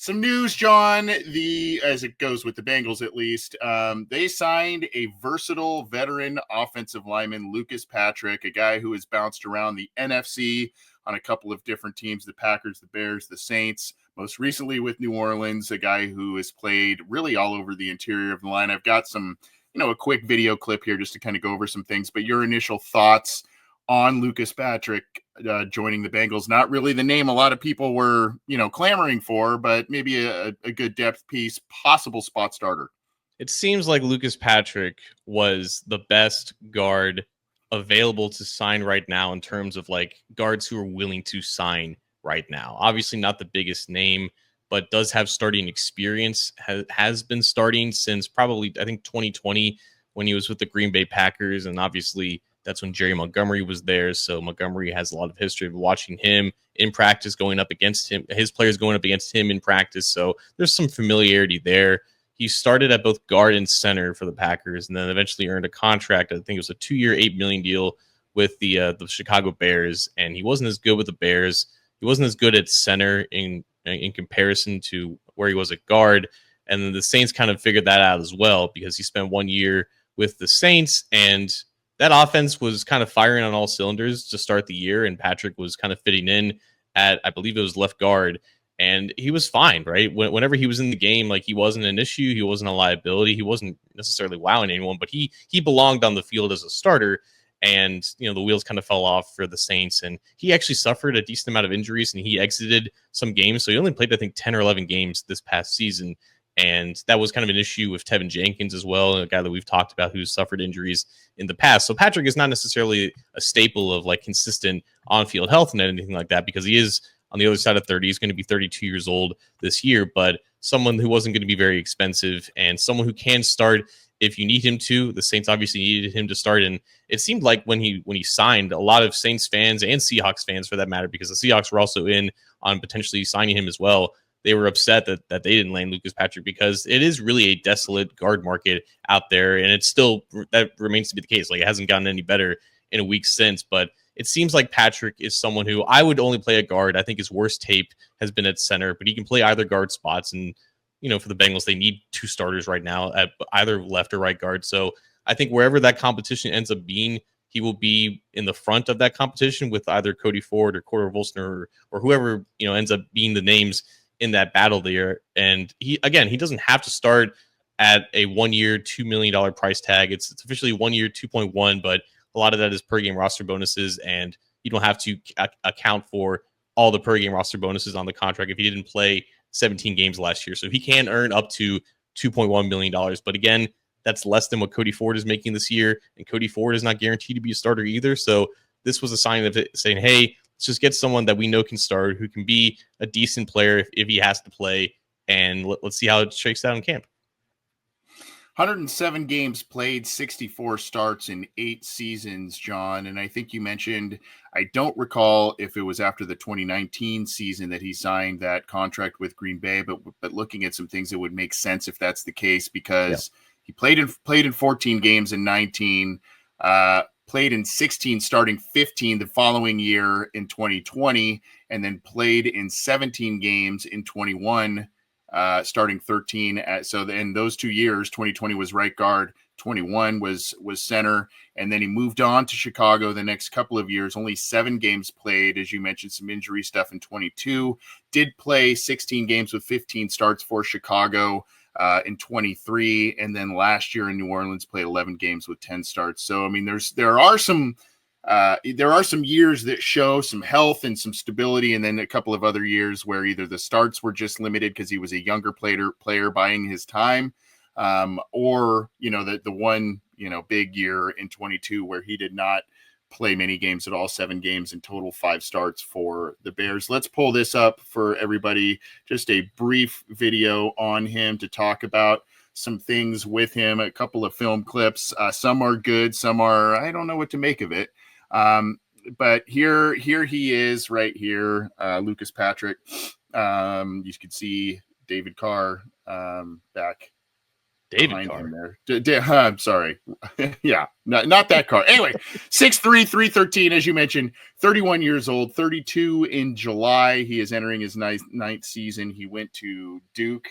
Some news, John. As it goes with the Bengals, at least, they signed a versatile veteran offensive lineman, Lucas Patrick, a guy who has bounced around the NFC on a couple of different teams: the Packers, the Bears, the Saints. Most recently with New Orleans, a guy who has played really all over the interior of the line. I've got some, a quick video clip here just to kind of go over some things. But your initial thoughts on Lucas Patrick joining the Bengals? Not really the name a lot of people were, clamoring for, but maybe a good depth piece, possible spot starter. It seems like Lucas Patrick was the best guard available to sign right now in terms of like guards who are willing to sign right now. Obviously not the biggest name, but does have starting experience, has been starting since probably, I think, 2020 when he was with the Green Bay Packers. And obviously that's when Jerry Montgomery was there. So Montgomery has a lot of history of watching him in practice, going up against him, his players going up against him in practice. So there's some familiarity there. He started at both guard and center for the Packers, and then eventually earned a contract. I think it was a 2-year, $8 million deal with the Chicago Bears. And he wasn't as good with the Bears. He wasn't as good at center in comparison to where he was at guard. And then the Saints kind of figured that out as well, because he spent 1 year with the Saints, and that offense was kind of firing on all cylinders to start the year. And Patrick was kind of fitting in at, I believe it was left guard. And he was fine, right? Whenever he was in the game, like, he wasn't an issue. He wasn't a liability. He wasn't necessarily wowing anyone, but he belonged on the field as a starter. And, the wheels kind of fell off for the Saints. And he actually suffered a decent amount of injuries, and he exited some games. So he only played, I think, 10 or 11 games this past season. And that was kind of an issue with Tevin Jenkins as well, a guy that we've talked about who's suffered injuries in the past. So Patrick is not necessarily a staple of like consistent on-field health and anything like that, because he is on the other side of 30. He's going to be 32 years old this year, but someone who wasn't going to be very expensive and someone who can start if you need him to. The Saints obviously needed him to start, and it seemed like when he signed, a lot of Saints fans and Seahawks fans, for that matter, because the Seahawks were also in on potentially signing him as well, they were upset that they didn't land Lucas Patrick, because it is really a desolate guard market out there, and it's still, that remains to be the case. Like, it hasn't gotten any better in a week since, but it seems like Patrick is someone who I would only play at guard. I think his worst tape has been at center, but he can play either guard spots. And, for the Bengals, they need two starters right now at either left or right guard. So I think wherever that competition ends up being, he will be in the front of that competition with either Cody Ford or Cordell Volsner or whoever, ends up being the names in that battle there. And he doesn't have to start at a 1 year, $2 million price tag. It's officially 1 year, 2.1, but a lot of that is per game roster bonuses, and you don't have to account for all the per game roster bonuses on the contract if he didn't play 17 games last year. So he can earn up to $2.1 million. But again, that's less than what Cody Ford is making this year, and Cody Ford is not guaranteed to be a starter either. So this was a sign of it saying, hey, let's just get someone that we know can start, who can be a decent player if he has to play, and let's see how it shakes out in camp. 107 games played, 64 starts in 8 seasons, John. And I think you mentioned, I don't recall if it was after the 2019 season that he signed that contract with Green Bay, but looking at some things, it would make sense if that's the case, because he played in 14 games in 19, played in 16, starting 15 the following year in 2020, and then played in 17 games in 21, starting 13. So in those 2 years, 2020 was right guard, 21 was center, and then he moved on to Chicago the next couple of years. Only 7 games played, as you mentioned, some injury stuff in 22. Did play 16 games with 15 starts for Chicago in 23, and then last year in New Orleans played 11 games with 10 starts. So I mean, there are some years that show some health and some stability, and then a couple of other years where either the starts were just limited because he was a younger player buying his time, or the one big year in 22 where he did not play many games at all, 7 games in total, 5 starts for the Bears. Let's pull this up for everybody, just a brief video on him to talk about some things with him, a couple of film clips. Some are good, some are, I don't know what to make of it. But here he is right here, Lucas Patrick. You can see David Carr back David behind him Carr. there. I'm sorry. Yeah, not that Carr. Anyway, 6'3", 313, as you mentioned, 31 years old, 32 in July. He is entering his ninth season. He went to Duke.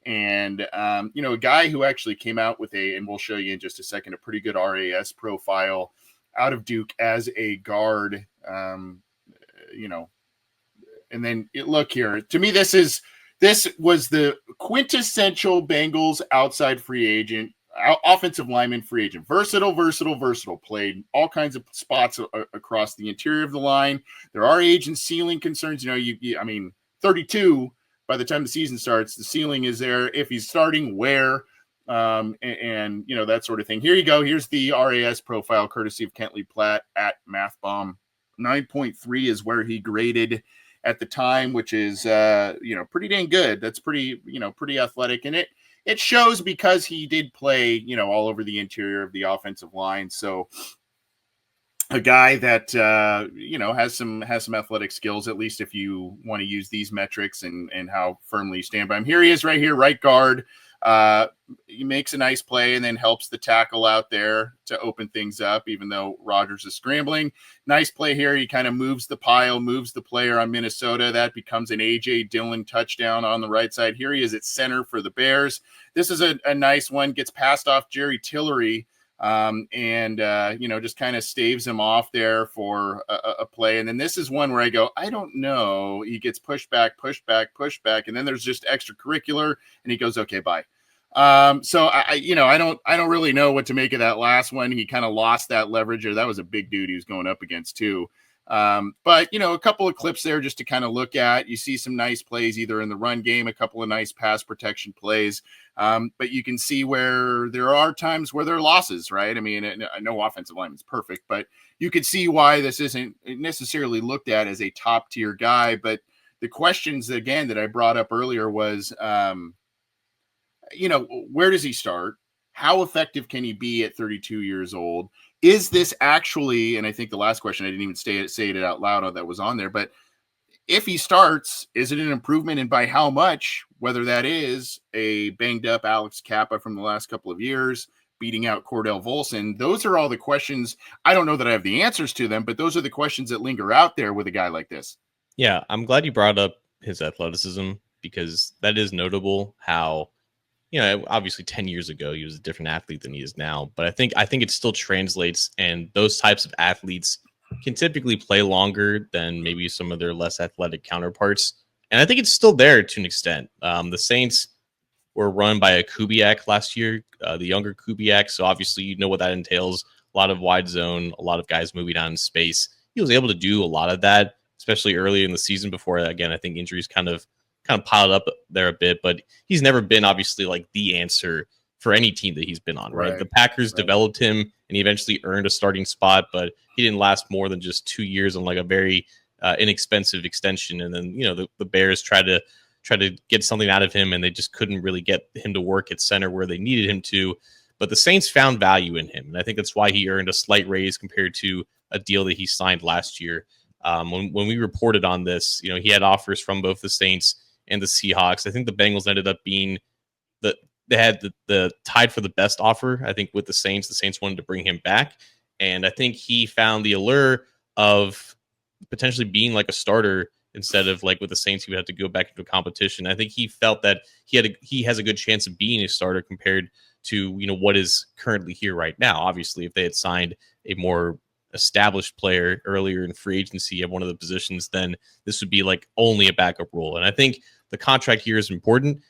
And, a guy who actually came out with and we'll show you in just a second, a pretty good RAS profile out of Duke as a guard, and then look here. To me, this was the quintessential Bengals outside free agent, offensive lineman free agent. Versatile. Played all kinds of spots across the interior of the line. There are age and ceiling concerns. 32, by the time the season starts, the ceiling is there. If he's starting, where? And that sort of thing. Here you go. Here's the RAS profile, courtesy of Kentley Platt at MathBomb. 9.3 is where he graded at the time, which is pretty dang good. That's pretty athletic, and it shows because he did play all over the interior of the offensive line. So a guy that has some athletic skills, at least if you want to use these metrics and how firmly you stand by him. Here he is, right here, right guard. He makes a nice play and then helps the tackle out there to open things up, even though Rodgers is scrambling. Nice play here. He kind of moves the pile, moves the player on Minnesota. That becomes an A.J. Dillon touchdown on the right side. Here he is at center for the Bears. This is a nice one. Gets passed off Jerry Tillery, just kind of staves him off there for a play. And then this is one where I go, I don't know. He gets pushed back. And then there's just extracurricular and he goes, okay, bye. So I don't really know what to make of that last one. He kind of lost that leverage, or that was a big dude he was going up against too. But a couple of clips there just to kind of look at. You see some nice plays either in the run game, a couple of nice pass protection plays. But you can see where there are times where there are losses, right? I mean, no offensive lineman's perfect, but you could see why this isn't necessarily looked at as a top tier guy. But the questions again that I brought up earlier was, where does he start? How effective can he be at 32 years old? Is this actually, and I think the last question, I didn't even say it out loud that was on there, but if he starts, is it an improvement, and by how much? Whether that is a banged up Alex Kappa from the last couple of years, beating out Cordell Volson. Those are all the questions. I don't know that I have the answers to them, but those are the questions that linger out there with a guy like this. Yeah, I'm glad you brought up his athleticism, because that is notable how, obviously 10 years ago, he was a different athlete than he is now. But I think it still translates, and those types of athletes can typically play longer than maybe some of their less athletic counterparts. And I think it's still there to an extent. The Saints were run by a Kubiak last year, the younger Kubiak. So obviously, you know what that entails. A lot of wide zone, a lot of guys moving out in space. He was able to do a lot of that, especially early in the season before, again, I think injuries kind of piled up there a bit, but he's never been obviously like the answer for any team that he's been on, right? The Packers developed him and he eventually earned a starting spot, but he didn't last more than just 2 years on like a very inexpensive extension. And then, the Bears tried to get something out of him, and they just couldn't really get him to work at center where they needed him to. But the Saints found value in him, and I think that's why he earned a slight raise compared to a deal that he signed last year. When we reported on this, he had offers from both the Saints and the Seahawks. I think the Bengals ended up being they had the tied for the best offer, I think, with the Saints. The Saints wanted to bring him back, and I think he found the allure of potentially being like a starter instead of like with the Saints, he would have to go back into competition. I think he felt that he has a good chance of being a starter compared to what is currently here right now. Obviously, if they had signed a more established player earlier in free agency at one of the positions, then this would be like only a backup role. And I think the contract here is important.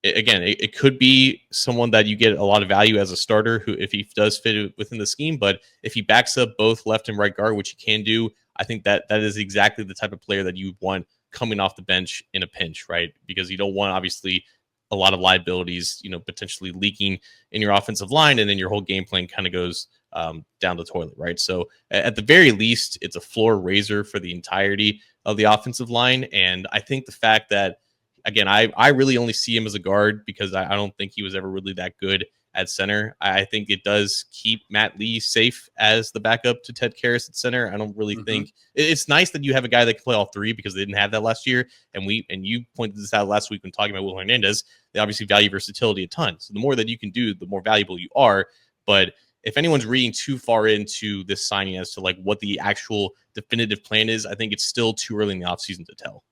It could be someone that you get a lot of value as a starter who, if he does fit within the scheme, but if he backs up both left and right guard, which he can do, I think that is exactly the type of player that you want coming off the bench in a pinch, right? Because you don't want, obviously, a lot of liabilities, potentially leaking in your offensive line, and then your whole game plan kind of goes down the toilet, right? So at the very least, it's a floor raiser for the entirety of the offensive line. And I think the fact that, again, I really only see him as a guard because I don't think he was ever really that good at center. I think it does keep Matt Lee safe as the backup to Ted Karras at center. I don't really think it's nice that you have a guy that can play all three because they didn't have that last year. And you pointed this out last week when talking about Will Hernandez. They obviously value versatility a ton. So the more that you can do, the more valuable you are. But if anyone's reading too far into this signing as to like what the actual definitive plan is, I think it's still too early in the offseason to tell.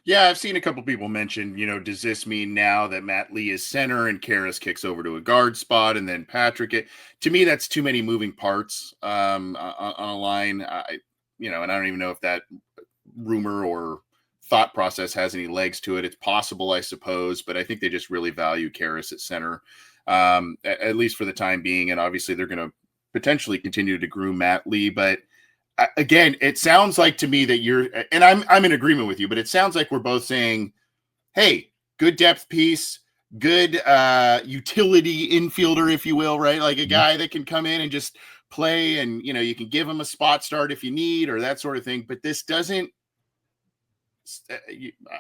Yeah, I've seen a couple people mention, does this mean now that Matt Lee is center and Karras kicks over to a guard spot and then Patrick? To me, that's too many moving parts on a line. And I don't even know if that rumor or thought process has any legs to it. It's possible, I suppose, but I think they just really value Karras at center, at least for the time being. And obviously, they're going to potentially continue to groom Matt Lee, but again, it sounds like to me that and I'm in agreement with you, but it sounds like we're both saying, hey, good depth piece, good utility infielder, if you will, right? Like a guy that can come in and just play and, you can give him a spot start if you need or that sort of thing. But this doesn't,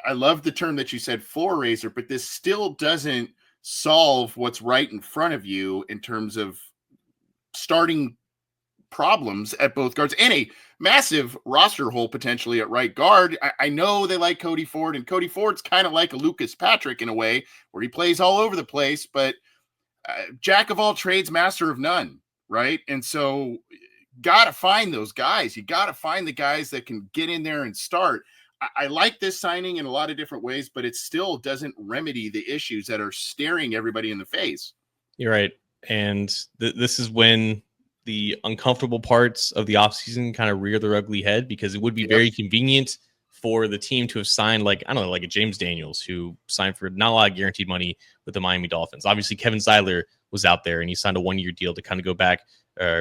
I love the term that you said, floor raiser, but this still doesn't solve what's right in front of you in terms of starting problems at both guards and a massive roster hole potentially at right guard. I know they like Cody Ford, and Cody Ford's kind of like a Lucas Patrick in a way where he plays all over the place, but jack of all trades, master of none, right? And so got to find those guys. You got to find the guys that can get in there and start. I like this signing in a lot of different ways, but it still doesn't remedy the issues that are staring everybody in the face. You're right. And this is when the uncomfortable parts of the offseason kind of rear their ugly head, because it would be very convenient for the team to have signed, like, I don't know, like a James Daniels, who signed for not a lot of guaranteed money with the Miami Dolphins. Obviously, Kevin Zeiler was out there and he signed a 1-year deal to kind of go back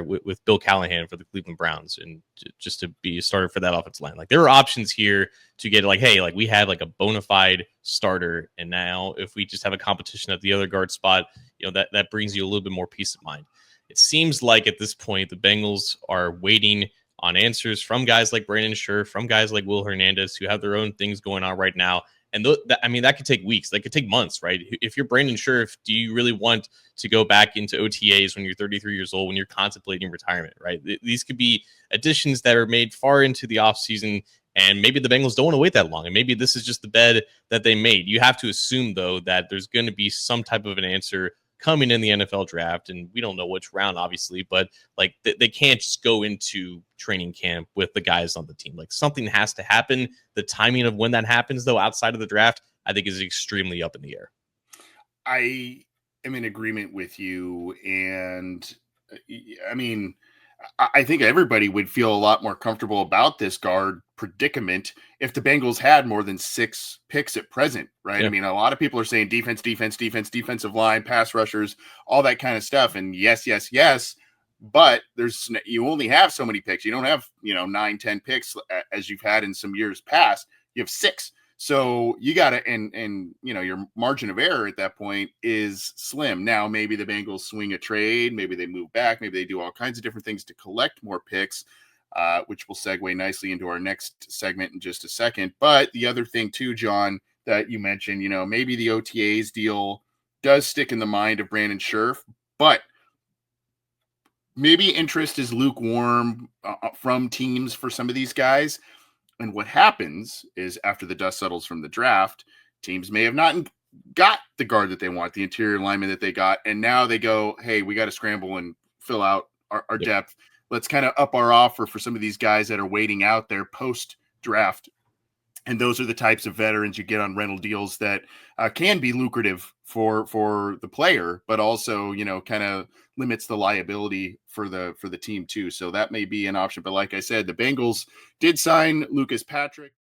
with Bill Callahan for the Cleveland Browns and just to be a starter for that offensive line. Like, there are options here to get like, hey, like we have like a bona fide starter. And now if we just have a competition at the other guard spot, that brings you a little bit more peace of mind. It seems like at this point, the Bengals are waiting on answers from guys like Brandon Scherff, from guys like Will Hernandez, who have their own things going on right now. And that could take weeks. That could take months, right? If you're Brandon Scherff, do you really want to go back into OTAs when you're 33 years old, when you're contemplating retirement, right? These could be additions that are made far into the offseason, and maybe the Bengals don't want to wait that long. And maybe this is just the bed that they made. You have to assume, though, that there's going to be some type of an answer coming in the NFL draft, and we don't know which round, obviously, but like they can't just go into training camp with the guys on the team. Like, something has to happen. The timing of when that happens, though, outside of the draft, I think is extremely up in the air. I am in agreement with you, and I mean, I think everybody would feel a lot more comfortable about this guard predicament if the Bengals had more than 6 picks at present, right? Yeah. I mean, a lot of people are saying defense, defensive line, pass rushers, all that kind of stuff. And yes, but you only have so many picks. You don't have, 9, 10 picks as you've had in some years past. You have 6. So you got to, and your margin of error at that point is slim. Now, maybe the Bengals swing a trade, maybe they move back, maybe they do all kinds of different things to collect more picks, which will segue nicely into our next segment in just a second. But the other thing too, John, that you mentioned, maybe the OTAs deal does stick in the mind of Brandon Scherff, but maybe interest is lukewarm from teams for some of these guys. And what happens is after the dust settles from the draft, teams may have not got the guard that they want, the interior lineman that they got. And now they go, hey, we got to scramble and fill out our depth. Let's kind of up our offer for some of these guys that are waiting out there post-draft. And those are the types of veterans you get on rental deals that can be lucrative for the player, but also, kind of limits the liability for the team too. So that may be an option. But like I said, the Bengals did sign Lucas Patrick.